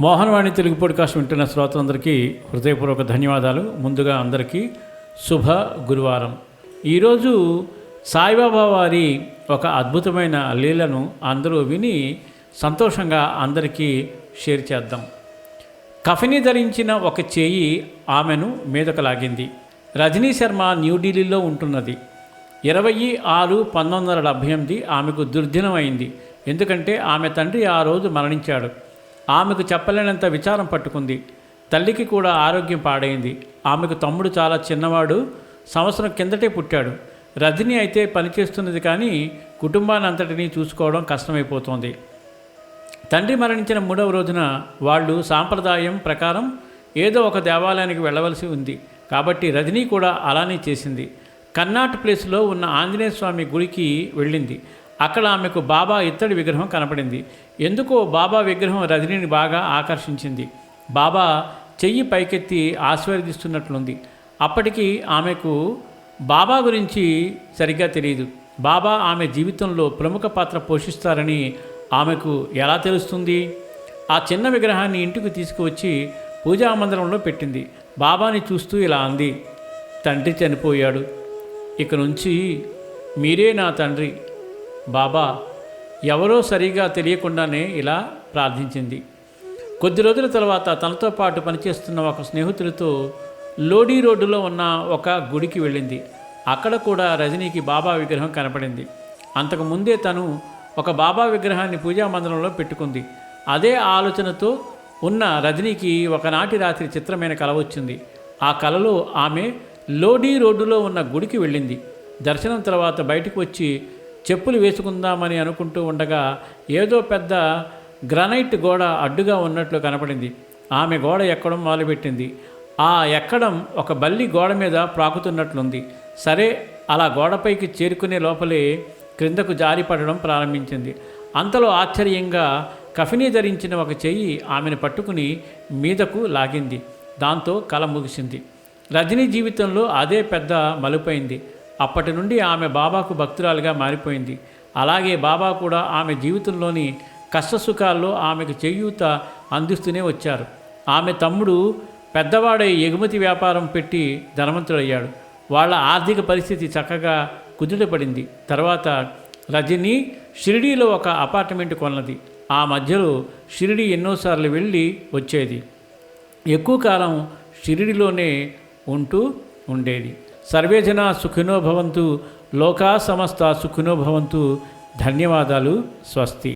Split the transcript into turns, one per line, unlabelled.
Mohanavani Telugu podcast వింటున్న శ్రోతలందరికీ హృదయపూర్వక ధన్యవాదాలు. ముందుగా అందరికీ శుభ గురువారం. ఈరోజు సాయిబాబా వారి ఒక అద్భుతమైన లీలను అందరూ విని సంతోషంగా అందరికీ షేర్ చేద్దాం. కఫిని ధరించిన ఒక చేయి ఆమెను మీదకు లాగింది. రజనీ శర్మ న్యూఢిల్లీలో ఉంటున్నది. 26/1978 ఆమెకు దుర్దినం అయింది. ఎందుకంటే ఆమె తండ్రి ఆ రోజు మరణించాడు. ఆమెకు చెప్పలేనంత విచారం పట్టుకుంది. తల్లికి కూడా ఆరోగ్యం పాడైంది. ఆమెకు తమ్ముడు చాలా చిన్నవాడు, సంవత్సరం కిందటే పుట్టాడు. రజని అయితే పనిచేస్తున్నది, కానీ కుటుంబాన్ని అంతటినీ చూసుకోవడం కష్టమైపోతోంది. తండ్రి మరణించిన 3వ రోజున వాళ్ళు సాంప్రదాయం ప్రకారం ఏదో ఒక దేవాలయానికి వెళ్ళవలసి ఉంది. కాబట్టి రజనీ కూడా అలానే చేసింది. కర్నాట్ ప్లేస్లో ఉన్న ఆంజనేయ స్వామి గుడికి వెళ్ళింది. అక్కడ ఆమెకు బాబా ఇత్తడి విగ్రహం కనపడింది. ఎందుకో బాబా విగ్రహం రజనీని బాగా ఆకర్షించింది. బాబా చెయ్యి పైకెత్తి ఆశీర్వదిస్తున్నట్లుంది. అప్పటికి ఆమెకు బాబా గురించి సరిగ్గా తెలియదు. బాబా ఆమె జీవితంలో ప్రముఖ పాత్ర పోషిస్తారని ఆమెకు ఎలా తెలుస్తుంది? ఆ చిన్న విగ్రహాన్ని ఇంటికి తీసుకువచ్చి పూజా మందిరంలో పెట్టింది. బాబాని చూస్తూ ఇలా అంది, తండ్రి చనిపోయాడు, ఇక నుంచి మీరే నా తండ్రి. బాబా ఎవరో సరిగా తెలియకుండానే ఇలా ప్రార్థించింది. కొద్ది రోజుల తర్వాత తనతో పాటు పనిచేస్తున్న ఒక స్నేహితులతో లోడీ రోడ్డులో ఉన్న ఒక గుడికి వెళ్ళింది. అక్కడ కూడా రజనీకి బాబా విగ్రహం కనపడింది. అంతకుముందే తను ఒక బాబా విగ్రహాన్ని పూజా మందిరంలో పెట్టుకుంది. అదే ఆలోచనతో ఉన్న రజనీకి ఒకనాటి రాత్రి చిత్రమైన కల వచ్చింది. ఆ కలలో ఆమె లోడీ రోడ్డులో ఉన్న గుడికి వెళ్ళింది. దర్శనం తర్వాత బయటకు వచ్చి చెప్పులు వేసుకుందామని అనుకుంటూ ఉండగా ఏదో పెద్ద గ్రానైట్ గోడ అడ్డుగా ఉన్నట్లు కనపడింది. ఆమె గోడ ఎక్కడం మొదలుపెట్టింది. ఆ ఎక్కడం ఒక బల్లి గోడ మీద ప్రాకుతున్నట్లుంది. సరే, అలా గోడపైకి చేరుకునే లోపలే క్రిందకు జారిపడడం ప్రారంభించింది. అంతలో ఆశ్చర్యంగా కఫిని ధరించిన ఒక చెయ్యి ఆమెను పట్టుకుని మీదకు లాగింది. దాంతో కల ముగిసింది. రజనీ జీవితంలో అదే పెద్ద మలుపైంది. అప్పటి నుండి ఆమె బాబాకు భక్తురాలుగా మారిపోయింది. అలాగే బాబా కూడా ఆమె జీవితంలోని కష్టసుఖాల్లో ఆమెకు చేయూత అందిస్తూనే వచ్చారు. ఆమె తమ్ముడు పెద్దవాడై ఎగుమతి వ్యాపారం పెట్టి ధనవంతుడయ్యాడు. వాళ్ళ ఆర్థిక పరిస్థితి చక్కగా కుదుటపడింది. తర్వాత రజనీ షిరిడీలో ఒక అపార్ట్మెంట్ కొన్నది. ఆ మధ్యలో షిరిడీ ఎన్నోసార్లు వెళ్ళి వచ్చేది. ఎక్కువ కాలం షిరిడీలోనే ఉంటూ ఉండేది. సర్వే జనా సుఖినో భవంతు, లోకా సమస్త సుఖినో భవంతు. ధన్యవాదాలు. స్వస్తి.